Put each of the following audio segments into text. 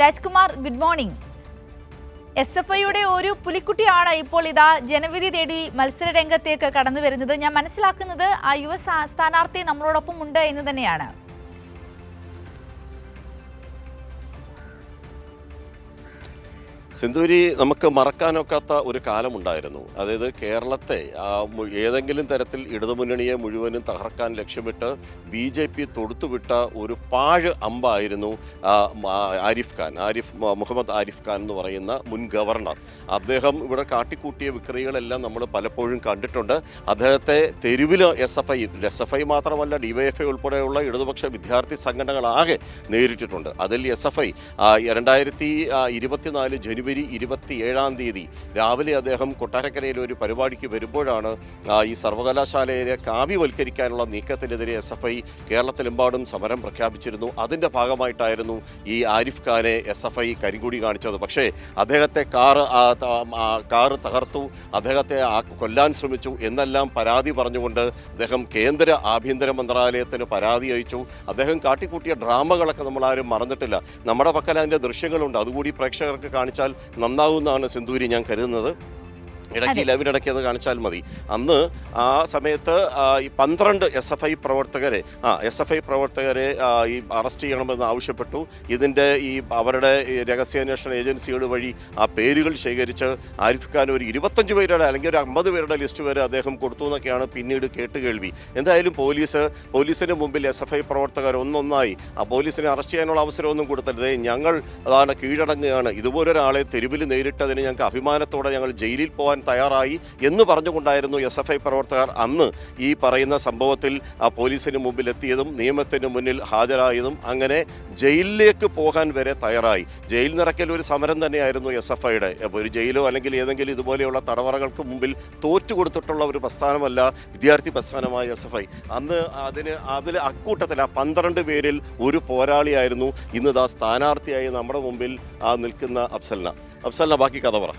Rajkumar, good morning. SFIയുടെ ഒരു പുലിക്കുട്ടിയാണ് ഇപ്പോൾ ഇതാ ജനവിധി തേടി മത്സര രംഗത്തേക്ക് കടന്നു വരുന്നത്. ഞാൻ മനസ്സിലാക്കുന്നത് ആ യുവ സ്ഥാനാർത്ഥി നമ്മളോടൊപ്പം ഉണ്ട് എന്ന് തന്നെയാണ്. സിന്ധൂരി, നമുക്ക് മറക്കാനൊക്കാത്ത ഒരു കാലമുണ്ടായിരുന്നു. അതായത് കേരളത്തെ ഏതെങ്കിലും തരത്തിൽ ഇടതുമുന്നണിയെ മുഴുവനും തകർക്കാൻ ലക്ഷ്യമിട്ട് BJP തൊടുത്തുവിട്ട ഒരു പാഴ് അമ്പായിരുന്നു മുഹമ്മദ് ആരിഫ് ഖാൻ എന്ന് പറയുന്ന മുൻ ഗവർണർ. അദ്ദേഹം ഇവിടെ കാട്ടിക്കൂട്ടിയ വിക്രികളെല്ലാം നമ്മൾ പലപ്പോഴും കണ്ടിട്ടുണ്ട്. അദ്ദേഹത്തെ തെരുവിൽ SFI മാത്രമല്ല DYFI ഉൾപ്പെടെയുള്ള ഇടതുപക്ഷ വിദ്യാർത്ഥി സംഘടനകളാകെ നേരിട്ടിട്ടുണ്ട്. അതിൽ SFI 2024 ജനുവരി 27 രാവിലെ അദ്ദേഹം കൊട്ടാരക്കരയിൽ ഒരു പരിപാടിക്ക് വരുമ്പോഴാണ് ഈ സർവകലാശാലയെ കാവ്യവൽക്കരിക്കാനുള്ള നീക്കത്തിനെതിരെ SFI കേരളത്തിലെമ്പാടും സമരം പ്രഖ്യാപിച്ചിരുന്നു. അതിൻ്റെ ഭാഗമായിട്ടായിരുന്നു ഈ ആരിഫ് ഖാനെ SFI കരിങ്കൊടി കാണിച്ചത്. പക്ഷേ അദ്ദേഹത്തെ കാറ് തകർത്തു, അദ്ദേഹത്തെ കൊല്ലാൻ ശ്രമിച്ചു എന്നെല്ലാം പരാതി പറഞ്ഞുകൊണ്ട് അദ്ദേഹം കേന്ദ്ര ആഭ്യന്തര മന്ത്രാലയത്തിന് പരാതി അയച്ചു. അദ്ദേഹം കാട്ടിക്കൂട്ടിയ ഡ്രാമകളൊക്കെ നമ്മളാരും മറന്നിട്ടില്ല. നമ്മുടെ പക്കൽ അതിൻ്റെ ദൃശ്യങ്ങളുണ്ട്. അതുകൂടി പ്രേക്ഷകർക്ക് കാണിച്ചാൽ നന്നാവുമെന്നാണ് സിന്ധൂരി ഞാൻ കരുതുന്നത്. ഇടയ്ക്ക് ലൈവിനിടയ്ക്ക് അത് കാണിച്ചാൽ മതി. അന്ന് ആ സമയത്ത് ഈ 12 SFI പ്രവർത്തകരെ ഈ അറസ്റ്റ് ചെയ്യണമെന്ന് ആവശ്യപ്പെട്ടു. ഇതിൻ്റെ അവരുടെ രഹസ്യാന്വേഷണ ഏജൻസികൾ വഴി ആ പേരുകൾ ശേഖരിച്ച് ആരിഫ് ഖാൻ ഒരു 25 പേരുടെ അല്ലെങ്കിൽ ഒരു 50 പേരുടെ ലിസ്റ്റ് വരെ അദ്ദേഹം കൊടുത്തു എന്നൊക്കെയാണ് പിന്നീട് കേട്ടുകേൾവി. എന്തായാലും പോലീസിന് മുമ്പിൽ SFI പ്രവർത്തകർ ഒന്നൊന്നായി ആ പോലീസിനെ അറസ്റ്റ് ചെയ്യാനുള്ള അവസരമൊന്നും കൊടുത്തരുത്, ഞങ്ങൾ അതാണ് കീഴടങ്ങുകയാണ്, ഇതുപോലൊരാളെ തെരുവിൽ നേരിട്ടതിന് ഞങ്ങൾക്ക് അഭിമാനത്തോടെ ഞങ്ങൾ ജയിലിൽ പോകാൻ തയ്യാറായി എന്ന് പറഞ്ഞുകൊണ്ടായിരുന്നു SFI പ്രവർത്തകർ അന്ന് ഈ പറയുന്ന സംഭവത്തിൽ ആ പോലീസിന് മുമ്പിൽ എത്തിയതും നിയമത്തിന് മുന്നിൽ ഹാജരായതും. അങ്ങനെ ജയിലിലേക്ക് പോകാൻ വരെ തയ്യാറായി. ജയിൽ നിറയ്ക്കൽ ഒരു സമരം തന്നെയായിരുന്നു SFIയുടെ. അപ്പോൾ ഒരു ജയിലോ അല്ലെങ്കിൽ ഏതെങ്കിലും ഇതുപോലെയുള്ള തടവറകൾക്ക് മുമ്പിൽ തോറ്റുകൊടുത്തിട്ടുള്ള ഒരു പ്രസ്ഥാനമല്ല വിദ്യാർത്ഥി പ്രസ്ഥാനമായ SFI. അന്ന് അതിൽ അക്കൂട്ടത്തിൽ ആ 12 പേരിൽ ഒരു പോരാളിയായിരുന്നു ഇന്ന് സ്ഥാനാർത്ഥിയായി നമ്മുടെ മുമ്പിൽ നിൽക്കുന്ന അഫ്സലിന ബാക്കി കഥ പറ.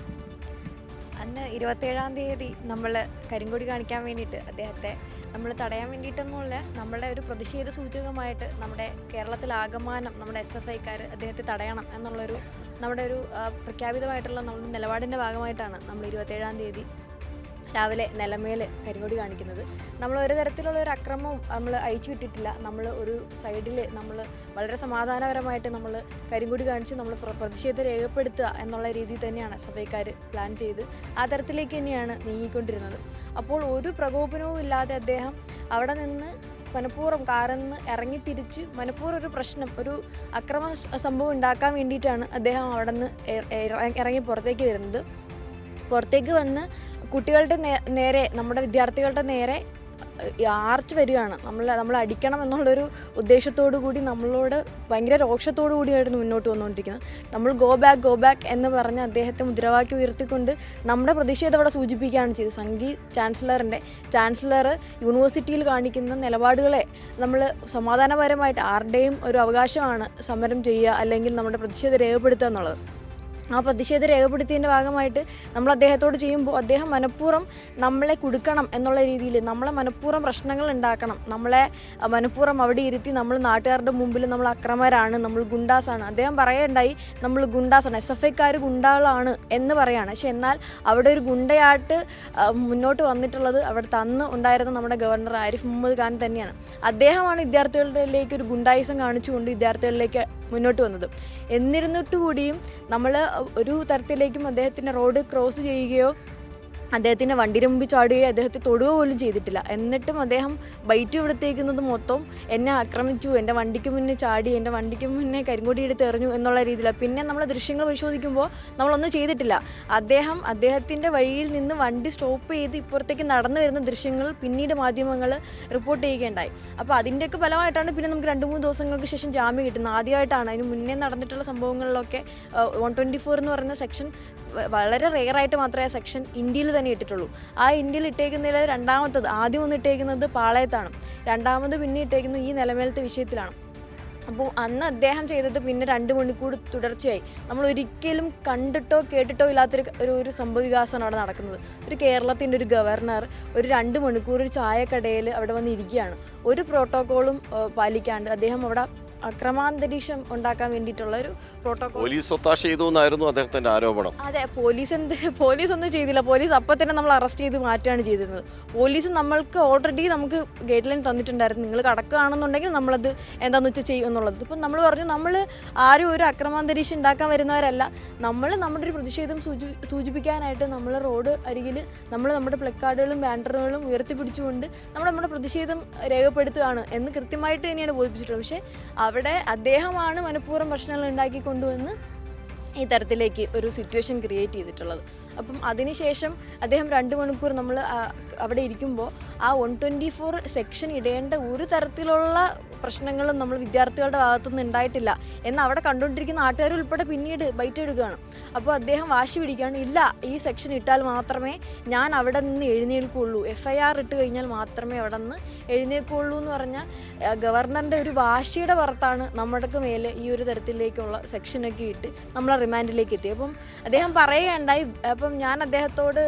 അന്ന് 27-ാം തീയതി നമ്മൾ കരിങ്കൊടി കാണിക്കാൻ വേണ്ടിയിട്ട് അദ്ദേഹത്തെ നമ്മൾ തടയാൻ വേണ്ടിയിട്ടൊന്നുമില്ല, നമ്മുടെ ഒരു പ്രതിഷേധ സൂചകമായിട്ട് നമ്മുടെ കേരളത്തിലാകമാനം നമ്മുടെ SFIക്കാർ അദ്ദേഹത്തെ തടയണം എന്നുള്ളൊരു നമ്മുടെ ഒരു പ്രഖ്യാപിതമായിട്ടുള്ള നമ്മുടെ നിലപാടിൻ്റെ ഭാഗമായിട്ടാണ് നമ്മൾ 27-ാം തീയതി രാവിലെ നിലമേൽ കരിങ്കൊടി കാണിക്കുന്നത്. നമ്മൾ ഒരു തരത്തിലുള്ള ഒരു അക്രമവും നമ്മൾ അയച്ചു വിട്ടിട്ടില്ല. നമ്മൾ ഒരു സൈഡിൽ നമ്മൾ വളരെ സമാധാനപരമായിട്ട് നമ്മൾ കരിങ്കൊടി കാണിച്ച് നമ്മൾ പ്രതിഷേധം രേഖപ്പെടുത്തുക എന്നുള്ള രീതിയിൽ തന്നെയാണ് SFIക്കാർ പ്ലാൻ ചെയ്ത് ആ തരത്തിലേക്ക് തന്നെയാണ് നീങ്ങിക്കൊണ്ടിരുന്നത്. അപ്പോൾ ഒരു പ്രകോപനവും ഇല്ലാതെ അദ്ദേഹം അവിടെ നിന്ന് മനഃപൂർവ്വം കാറിൽ നിന്ന് ഇറങ്ങി തിരിച്ച് മനഃപൂർവ്വം ഒരു പ്രശ്നം, ഒരു അക്രമ സംഭവം ഉണ്ടാക്കാൻ വേണ്ടിയിട്ടാണ് അദ്ദേഹം അവിടെ നിന്ന് ഇറങ്ങി പുറത്തേക്ക് വരുന്നത്. പുറത്തേക്ക് വന്ന് കുട്ടികളുടെ നേരെ, നമ്മുടെ വിദ്യാർത്ഥികളുടെ നേരെ ആർച്ച് വരികയാണ്. നമ്മൾ അടിക്കണം എന്നുള്ളൊരു ഉദ്ദേശത്തോടു കൂടി നമ്മളോട് ഭയങ്കര രോക്ഷത്തോടു കൂടിയായിരുന്നു മുന്നോട്ട് വന്നുകൊണ്ടിരിക്കുന്നത്. നമ്മൾ ഗോ ബാക്ക് എന്ന് പറഞ്ഞ് അദ്ദേഹത്തെ മുദ്രാവാക്യം ഉയർത്തിക്കൊണ്ട് നമ്മുടെ പ്രതിഷേധം അവിടെ സൂചിപ്പിക്കുകയാണ് ചെയ്തത്. ചാൻസലർ യൂണിവേഴ്സിറ്റിയിൽ കാണിക്കുന്ന നിലപാടുകളെ നമ്മൾ സമാധാനപരമായിട്ട് ആരുടെയും ഒരു അവകാശമാണ് സമരം ചെയ്യുക അല്ലെങ്കിൽ നമ്മുടെ പ്രതിഷേധം രേഖപ്പെടുത്തുക എന്നുള്ളത്. ആ പ്രതിഷേധം രേഖപ്പെടുത്തിയതിൻ്റെ ഭാഗമായിട്ട് നമ്മൾ അദ്ദേഹത്തോട് ചെയ്യുമ്പോൾ അദ്ദേഹം മനഃപൂർവ്വം നമ്മളെ കുടുക്കണം എന്നുള്ള രീതിയിൽ നമ്മളെ മനഃപൂർവ്വം പ്രശ്നങ്ങൾ ഉണ്ടാക്കണം, നമ്മളെ മനഃപൂർവ്വം അവിടെ ഇരുത്തി നമ്മൾ നാട്ടുകാരുടെ മുമ്പിൽ നമ്മൾ അക്രമരാണ്, നമ്മൾ ഗുണ്ടാസാണ്. അദ്ദേഹം പറയുണ്ടായി നമ്മൾ ഗുണ്ടാസാണ്, SFIക്കാർ ഗുണ്ടകളാണ് എന്ന് പറയാണ്. പക്ഷെ എന്നാൽ അവിടെ ഒരു ഗുണ്ടയായിട്ട് മുന്നോട്ട് വന്നിട്ടുള്ളത് അവിടുത്തെ അന്ന് ഉണ്ടായിരുന്ന നമ്മുടെ ഗവർണർ ആരിഫ് മുഹമ്മദ് ഖാൻ തന്നെയാണ്. അദ്ദേഹമാണ് വിദ്യാർത്ഥികളിലേക്ക് ഒരു ഗുണ്ടായിസം കാണിച്ചുകൊണ്ട് വിദ്യാർത്ഥികളിലേക്ക് മുന്നോട്ട് വന്നത്. എന്നിരുന്നിട്ട് കൂടിയും നമ്മൾ ഒരു തരത്തിലേക്കും അദ്ദേഹത്തിൻ്റെ റോഡ് ക്രോസ് ചെയ്യുകയോ അദ്ദേഹത്തിൻ്റെ വണ്ടിയുടെ മുമ്പിൽ ചാടുകയോ അദ്ദേഹത്തെ തൊടുക പോലും ചെയ്തിട്ടില്ല. എന്നിട്ടും അദ്ദേഹം ബൈറ്റ് കൊടുത്തേക്കുന്നത് മൊത്തം എന്നെ ആക്രമിച്ചു, എൻ്റെ വണ്ടിക്ക് മുന്നേ ചാടി, എൻ്റെ വണ്ടിക്ക് മുന്നേ കരിങ്കൊടി എടുത്ത് എറിഞ്ഞു എന്നുള്ള രീതിയിലാണ്. പിന്നെ നമ്മൾ ദൃശ്യങ്ങൾ പരിശോധിക്കുമ്പോൾ നമ്മളൊന്നും ചെയ്തിട്ടില്ല. അദ്ദേഹത്തിൻ്റെ വഴിയിൽ നിന്ന് വണ്ടി സ്റ്റോപ്പ് ചെയ്ത് ഇപ്പുറത്തേക്ക് നടന്നു വരുന്ന ദൃശ്യങ്ങൾ പിന്നീട് മാധ്യമങ്ങൾ റിപ്പോർട്ട് ചെയ്യുകയുണ്ടായി. അപ്പോൾ അതിൻ്റെയൊക്കെ ഫലമായിട്ടാണ് പിന്നെ നമുക്ക് 2-3 ദിവസങ്ങൾക്ക് ശേഷം ജാമ്യം കിട്ടുന്നത്. ആദ്യമായിട്ടാണ്. അതിന് മുന്നേ നടന്നിട്ടുള്ള സംഭവങ്ങളിലൊക്കെ 124 എന്ന് പറയുന്ന സെക്ഷൻ വളരെ റെയറായിട്ട് മാത്രമേ ആ സെക്ഷൻ ഇന്ത്യയിൽ തന്നെ ഇട്ടിട്ടുള്ളൂ. ആ ഇന്ത്യയിൽ ഇട്ടേക്കുന്നതിൽ രണ്ടാമത്തത്, ആദ്യം ഒന്ന് ഇട്ടേക്കുന്നത് പാളയത്താണ്, രണ്ടാമത് പിന്നെ ഇട്ടേക്കുന്നത് ഈ നിലമേലത്തെ വിഷയത്തിലാണ്. അപ്പോൾ അന്ന് അദ്ദേഹം ചെയ്തത് പിന്നെ 2 മണിക്കൂർ തുടർച്ചയായി നമ്മൾ ഒരിക്കലും കണ്ടിട്ടോ കേട്ടിട്ടോ ഇല്ലാത്തൊരു സംഭവവികാസമാണ് അവിടെ നടക്കുന്നത്. ഒരു കേരളത്തിൻ്റെ ഒരു ഗവർണർ ഒരു 2 മണിക്കൂർ ഒരു ചായക്കടയിൽ അവിടെ വന്നിരിക്കുകയാണ്. ഒരു പ്രോട്ടോക്കോളും പാലിക്കാണ്ട് അദ്ദേഹം അവിടെ അക്രമാന്തരീക്ഷം ഉണ്ടാക്കാൻ വേണ്ടിയിട്ടുള്ള ഒരു പ്രോട്ടോകോൾ. പോലീസ് ഒത്താശ ചെയ്തു എന്നായിരുന്നു അദ്ദേഹത്തിന്റെ ആരോപണം. അതെ, പോലീസ് ഒന്നും ചെയ്തില്ല. പോലീസ് അപ്പം തന്നെ നമ്മൾ അറസ്റ്റ് ചെയ്ത് മാറ്റുകയാണ് ചെയ്തിരുന്നത്. പോലീസ് നമുക്ക് ഓൾറെഡി നമുക്ക് ഗൈഡ് ലൈൻ തന്നിട്ടുണ്ടായിരുന്നു, നിങ്ങൾ കടക്കുകയാണെന്നുണ്ടെങ്കിൽ നമ്മളത് എന്താണെന്ന് വെച്ചാൽ ചെയ്യും എന്നുള്ളത്. ഇപ്പം നമ്മൾ പറഞ്ഞു, നമ്മൾ ആരും ഒരു അക്രമാന്തരീക്ഷം ഉണ്ടാക്കാൻ വരുന്നവരല്ല. നമ്മൾ നമ്മുടെ ഒരു പ്രതിഷേധം സൂചിപ്പിക്കാനായിട്ട് നമ്മൾ റോഡ് അരികിൽ നമ്മൾ നമ്മുടെ പ്ലക്കാർഡുകളും ബാനറുകളും ഉയർത്തിപ്പിടിച്ചുകൊണ്ട് നമ്മുടെ പ്രതിഷേധം രേഖപ്പെടുത്തുകയാണ് എന്ന് കൃത്യമായിട്ട് തന്നെയാണ് ബോധിപ്പിച്ചിട്ടുള്ളത്. പക്ഷേ അവിടെ അദ്ദേഹമാണ് മനഃപൂർവ്വം പ്രശ്നങ്ങൾ ഉണ്ടാക്കി കൊണ്ടുവന്ന് ഈ തരത്തിലേക്ക് ഒരു സിറ്റുവേഷൻ ക്രിയേറ്റ് ചെയ്തിട്ടുള്ളത്. അപ്പം അതിനുശേഷം അദ്ദേഹം 2 മണിക്കൂർ നമ്മൾ അവിടെ ഇരിക്കുമ്പോൾ ആ 124 സെക്ഷൻ ഇടേണ്ട ഒരു തരത്തിലുള്ള പ്രശ്നങ്ങളും നമ്മൾ വിദ്യാർത്ഥികളുടെ ഭാഗത്തുനിന്ന് ഉണ്ടായിട്ടില്ല എന്ന് അവിടെ കണ്ടുകൊണ്ടിരിക്കുന്ന നാട്ടുകാർ ഉൾപ്പെടെ പിന്നീട് ബൈറ്റ് എടുക്കുകയാണ്. അപ്പോൾ അദ്ദേഹം വാശി പിടിക്കുകയാണ്, ഇല്ല ഈ സെക്ഷൻ ഇട്ടാൽ മാത്രമേ ഞാൻ അവിടെ നിന്ന് എഴുന്നേൽക്കുള്ളൂ, FIR ഇട്ട് കഴിഞ്ഞാൽ മാത്രമേ അവിടെ നിന്ന് എഴുന്നേൽക്കുള്ളൂ എന്ന് പറഞ്ഞാൽ ഗവർണറിൻ്റെ ഒരു വാശിയുടെ പുറത്താണ് നമ്മുടെ മേലെ ഈ ഒരു തരത്തിലേക്കുള്ള സെക്ഷനൊക്കെ ഇട്ട് നമ്മളെ റിമാൻഡിലേക്ക് എത്തി. അപ്പം അദ്ദേഹം പറയുകയുണ്ടായി, അപ്പം ഞാൻ അദ്ദേഹത്തോട്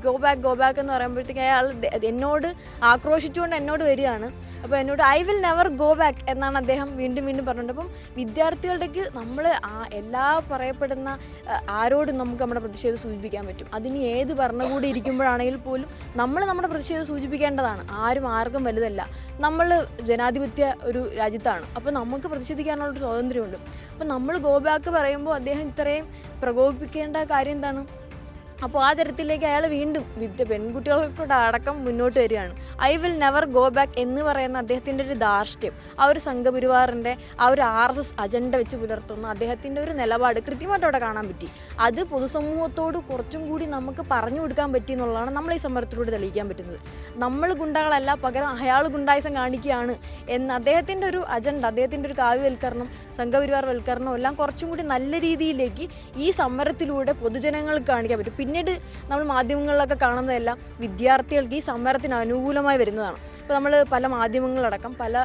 ഗോ ബാക്ക് എന്ന് പറയുമ്പോഴത്തേക്ക് അയാൾ എന്നോട് ആക്രോശിച്ചുകൊണ്ട് എന്നോട് വരികയാണ്. അപ്പോൾ എന്നോട് I will never go back എന്നാണ് അദ്ദേഹം വീണ്ടും പറഞ്ഞിട്ടുണ്ട്. അപ്പം വിദ്യാർത്ഥികളുടേക്ക് നമ്മൾ എല്ലാ പറയപ്പെടുന്ന ആരോടും നമുക്ക് നമ്മുടെ പ്രതിഷേധം സൂചിപ്പിക്കാൻ പറ്റും. അതിന് ഏത് ഭരണകൂടി ഇരിക്കുമ്പോഴാണെങ്കിൽ പോലും നമ്മൾ നമ്മുടെ പ്രതിഷേധം സൂചിപ്പിക്കേണ്ടതാണ്. ആർക്കും വലുതല്ല. നമ്മൾ ജനാധിപത്യ ഒരു രാജ്യത്താണ്. അപ്പോൾ നമുക്ക് പ്രതിഷേധിക്കാനുള്ളൊരു സ്വാതന്ത്ര്യമുണ്ട്. അപ്പോൾ നമ്മൾ ഗോ ബാക്ക് പറയുമ്പോൾ അദ്ദേഹം ഇത്രയും പ്രകോപിപ്പിക്കേണ്ട കാര്യം എന്താണ്? അപ്പോൾ ആ തരത്തിലേക്ക് അയാൾ വീണ്ടും പെൺകുട്ടികൾക്കൂടെ അടക്കം മുന്നോട്ട് വരികയാണ്. I will never go back എന്ന് പറയുന്ന അദ്ദേഹത്തിൻ്റെ ഒരു ധാർഷ്ട്യം, ആ ഒരു സംഘപരിവാറിൻ്റെ ആ ഒരു RSS അജണ്ട വെച്ച് പുലർത്തുന്ന അദ്ദേഹത്തിൻ്റെ ഒരു നിലപാട് കൃത്യമായിട്ട് അവിടെ കാണാൻ പറ്റി. അത് പൊതുസമൂഹത്തോട് കുറച്ചും കൂടി നമുക്ക് പറഞ്ഞു കൊടുക്കാൻ പറ്റി എന്നുള്ളതാണ് നമ്മൾ ഈ സമരത്തിലൂടെ തെളിയിക്കാൻ പറ്റുന്നത്. നമ്മൾ ഗുണ്ടകളല്ല, പകരം അയാൾ ഗുണ്ടായിസം കാണിക്കുകയാണ് എന്ന് അദ്ദേഹത്തിൻ്റെ ഒരു അജണ്ട, അദ്ദേഹത്തിൻ്റെ ഒരു കാവ്യവൽക്കരണം, സംഘപരിവാർ വൽക്കരണം എല്ലാം കുറച്ചും കൂടി നല്ല രീതിയിലേക്ക് ഈ സമരത്തിലൂടെ പൊതുജനങ്ങൾക്ക് കാണിക്കാൻ പറ്റും. പിന്നീട് നമ്മൾ മാധ്യമങ്ങളിലൊക്കെ കാണുന്നതെല്ലാം വിദ്യാർത്ഥികൾക്ക് ഈ സമരത്തിന് അനുകൂലമായി വരുന്നതാണ്. ഇപ്പോൾ നമ്മൾ പല മാധ്യമങ്ങളടക്കം പല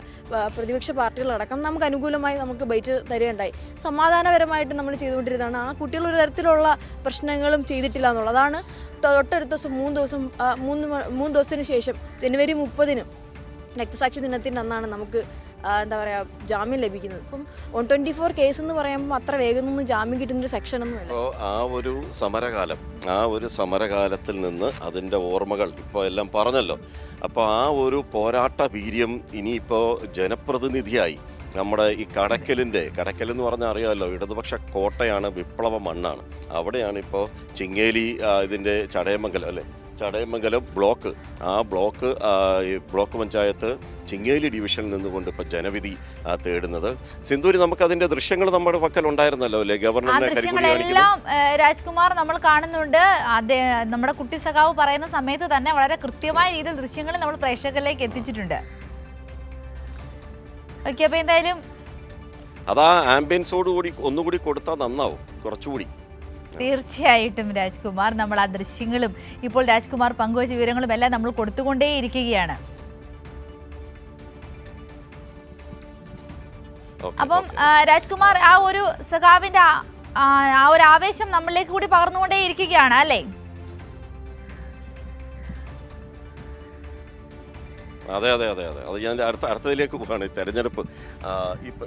പ്രതിപക്ഷ പാർട്ടികളടക്കം നമുക്ക് അനുകൂലമായി നമുക്ക് ബൈറ്റ് തരികയുണ്ടായി. സമാധാനപരമായിട്ട് നമ്മൾ ചെയ്തുകൊണ്ടിരുന്നതാണ്. ആ കുട്ടികൾ ഒരു തരത്തിലുള്ള പ്രശ്നങ്ങളും ചെയ്തിട്ടില്ല എന്നുള്ളതാണ്. തൊട്ടടുത്ത ദിവസം 3 ദിവസത്തിന് ശേഷം ജനുവരി 30 രക്തസാക്ഷി ദിനത്തിൻ്റെ അന്നാണ് നമുക്ക് എന്താ പറയുക ജാമ്യം ലഭിക്കുന്നത്. ഇപ്പം 124 കേസ് എന്ന് പറയുമ്പോൾ അത്ര വേഗമൊന്നും ജാമ്യം കിട്ടുന്നൊരു സെക്ഷനൊന്നുമില്ല. അപ്പോൾ ആ ഒരു സമരകാലത്തിൽ നിന്ന് അതിൻ്റെ ഓർമ്മകൾ ഇപ്പോൾ എല്ലാം പറഞ്ഞല്ലോ. അപ്പോൾ ആ ഒരു പോരാട്ട വീര്യം ഇനിയിപ്പോൾ ജനപ്രതിനിധിയായി നമ്മുടെ ഈ കടക്കൽ എന്ന് പറഞ്ഞാൽ അറിയാമല്ലോ, ഇടതുപക്ഷ കോട്ടയാണ്, വിപ്ലവ മണ്ണാണ്. അവിടെയാണ് ഇപ്പോൾ ചിങ്ങേലി ഇതിൻ്റെ ചടയമംഗലം ബ്ലോക്ക്, ആ ബ്ലോക്ക് പഞ്ചായത്ത് ചിങ്ങേലി ഡിവിഷനിൽ നിന്നുകൊണ്ട് ഇപ്പോൾ ജനവിധി തേടുന്നത്. സിന്ധൂരി, നമുക്കതിൻ്റെ ദൃശ്യങ്ങൾ നമ്മുടെ പക്കൽ ഉണ്ടായിരുന്നല്ലോ അല്ലേ? ഗവർണറിനെ ദൃശ്യങ്ങളെല്ലാം രാജ്കുമാർ നമ്മൾ കാണുന്നുണ്ട്. നമ്മുടെ കുട്ടി സഖാവ് പറയുന്ന സമയത്ത് തന്നെ വളരെ കൃത്യമായ രീതിയിൽ ദൃശ്യങ്ങൾ നമ്മൾ പ്രേക്ഷകരിലേക്ക് എത്തിച്ചിട്ടുണ്ട്. ഓക്കെ, അപ്പോൾ എന്തായാലും അതാ ആംബിയൻസോടുകൂടി ഒന്നുകൂടി കൊടുത്താൽ നന്നാവും കുറച്ചുകൂടി. തീർച്ചയായിട്ടും രാജ്കുമാർ, നമ്മൾ ആ ദൃശ്യങ്ങളും ഇപ്പോൾ രാജ്കുമാർ പങ്കുവച്ച വിവരങ്ങളും എല്ലാം നമ്മൾ കൊടുത്തുകൊണ്ടേയിരിക്കുകയാണ്. അപ്പം രാജ്കുമാർ, ആ ഒരു സഖാവിന്റെ ആ ഒരു ആവേശം നമ്മളിലേക്ക് കൂടി പകർന്നുകൊണ്ടേയിരിക്കുകയാണ് അല്ലേ? അതെ, അത് ഞാൻ അടുത്തതിലേക്ക് പോവുകയാണ്. തെരഞ്ഞെടുപ്പ്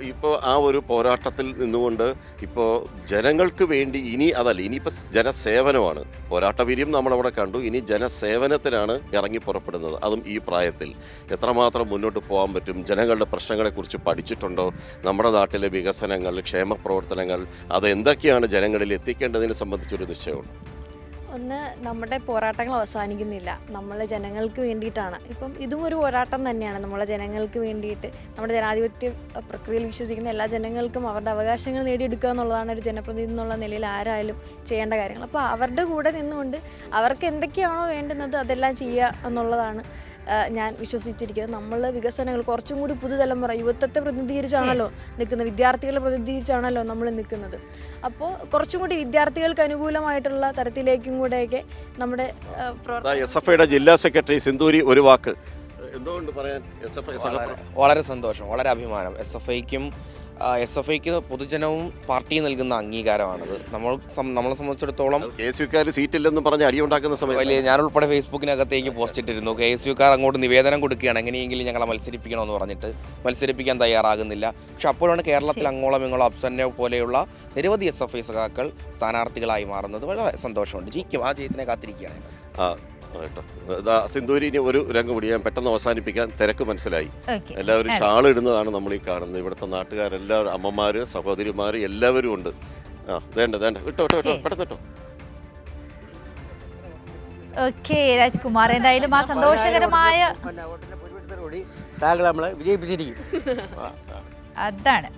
ഇപ്പോൾ ആ ഒരു പോരാട്ടത്തിൽ നിന്നുകൊണ്ട് ഇപ്പോൾ ജനങ്ങൾക്ക് വേണ്ടി ഇനിയിപ്പോൾ ജനസേവനമാണ്. പോരാട്ടവീര്യം നമ്മളവിടെ കണ്ടു. ഇനി ജനസേവനത്തിനാണ് ഇറങ്ങി പുറപ്പെടുന്നത്. അതും ഈ പ്രായത്തിൽ എത്രമാത്രം മുന്നോട്ട് പോകാൻ പറ്റും? ജനങ്ങളുടെ പ്രശ്നങ്ങളെക്കുറിച്ച് പഠിച്ചിട്ടുണ്ടോ? നമ്മുടെ നാട്ടിലെ വികസനങ്ങൾ, ക്ഷേമ പ്രവർത്തനങ്ങൾ, അതെന്തൊക്കെയാണ് ജനങ്ങളിൽ എത്തിക്കേണ്ടതിനെ സംബന്ധിച്ചൊരു നിശ്ചയമുണ്ട്. ഒന്ന്, നമ്മുടെ പോരാട്ടങ്ങൾ അവസാനിക്കുന്നില്ല, നമ്മളെ ജനങ്ങൾക്ക് വേണ്ടിയിട്ടാണ്. ഇപ്പം ഇതും ഒരു പോരാട്ടം തന്നെയാണ്. നമ്മളെ ജനങ്ങൾക്ക് വേണ്ടിയിട്ട്, നമ്മുടെ ജനാധിപത്യ പ്രക്രിയയിൽ വിശ്വസിക്കുന്ന എല്ലാ ജനങ്ങൾക്കും അവരുടെ അവകാശങ്ങൾ നേടിയെടുക്കുക എന്നുള്ളതാണ് ഒരു ജനപ്രതിനിധി എന്നുള്ള നിലയിൽ ആരായാലും ചെയ്യേണ്ട കാര്യങ്ങൾ. അപ്പോൾ അവരുടെ കൂടെ നിന്നുകൊണ്ട് അവർക്ക് എന്തൊക്കെയാണോ വേണ്ടുന്നത് അതെല്ലാം ചെയ്യുക എന്നുള്ളതാണ് ഞാൻ വിശ്വസിച്ചിരിക്കുന്നത്. നമ്മൾ വികസനങ്ങൾ കുറച്ചും കൂടി പുതുതലമുറ, യുവത്വത്തെ പ്രതിനിധീകരിച്ചാണല്ലോ നിൽക്കുന്നത്, വിദ്യാർത്ഥികളെ പ്രതിനിധീകരിച്ചാണല്ലോ നമ്മൾ നിൽക്കുന്നത്. അപ്പോൾ കുറച്ചും കൂടി വിദ്യാർത്ഥികൾക്ക് അനുകൂലമായിട്ടുള്ള തരത്തിലേക്കും കൂടെയൊക്കെ നമ്മുടെ SFIയുടെ ജില്ലാ സെക്രട്ടറി സിന്ധൂരി ഒരു വാക്ക് എന്തുകൊണ്ട് പറയാൻ? വളരെ സന്തോഷം, വളരെ അഭിമാനം. SFIക്കും SFIക്ക് പൊതുജനവും പാർട്ടിയും നൽകുന്ന അംഗീകാരമാണത്. നമ്മളെ സംബന്ധിച്ചിടത്തോളം KSUക്കാർ സീറ്റില്ലെന്ന് പറഞ്ഞ് അടിയുണ്ടാക്കുന്ന സമയത്ത് വലിയ ഞാനുൾപ്പെടെ ഫേസ്ബുക്കിനകത്തേക്ക് പോസ്റ്റ് ഇട്ടിരുന്നു. KSUക്കാർ അങ്ങോട്ട് നിവേദനം കൊടുക്കുകയാണ്, എങ്ങനെയെങ്കിലും ഞങ്ങളെ മത്സരിപ്പിക്കണമെന്ന് പറഞ്ഞിട്ട് മത്സരിപ്പിക്കാൻ തയ്യാറാകുന്നില്ല. പക്ഷെ അപ്പോഴാണ് കേരളത്തിൽ അങ്ങോളം ഇങ്ങോളം അബ്സന്നെ പോലെയുള്ള നിരവധി SFI സഖാക്കൾ സ്ഥാനാർത്ഥികളായി മാറുന്നത്. വളരെ സന്തോഷമുണ്ട്. ജയിക്കും, ആ ജയത്തിനെ കാത്തിരിക്കുകയാണ്. കേട്ടോ. സിന്ധൂരി, ഇനി ഒരു രംഗം കൂടി ഞാൻ പെട്ടെന്ന് അവസാനിപ്പിക്കാൻ, തിരക്ക് മനസ്സിലായി. ഓക്കെ. എല്ലാവരും ഷാൾ ഇടുന്നതാണ് നമ്മൾ ഈ കാണുന്നത്. ഇവിടുത്തെ നാട്ടുകാരെല്ലാവരും, അമ്മമാര്, സഹോദരിമാര് എല്ലാവരും ഉണ്ട്. വേണ്ട വിട്ടോ പെട്ടെന്ന് വിട്ടോ. ഓക്കെ രാജ്കുമാർ, എന്തായാലും ആ സന്തോഷകരമായ താങ്കൾ നമ്മളെ വിജയിപ്പിച്ചിരിക്കും. അതാണ്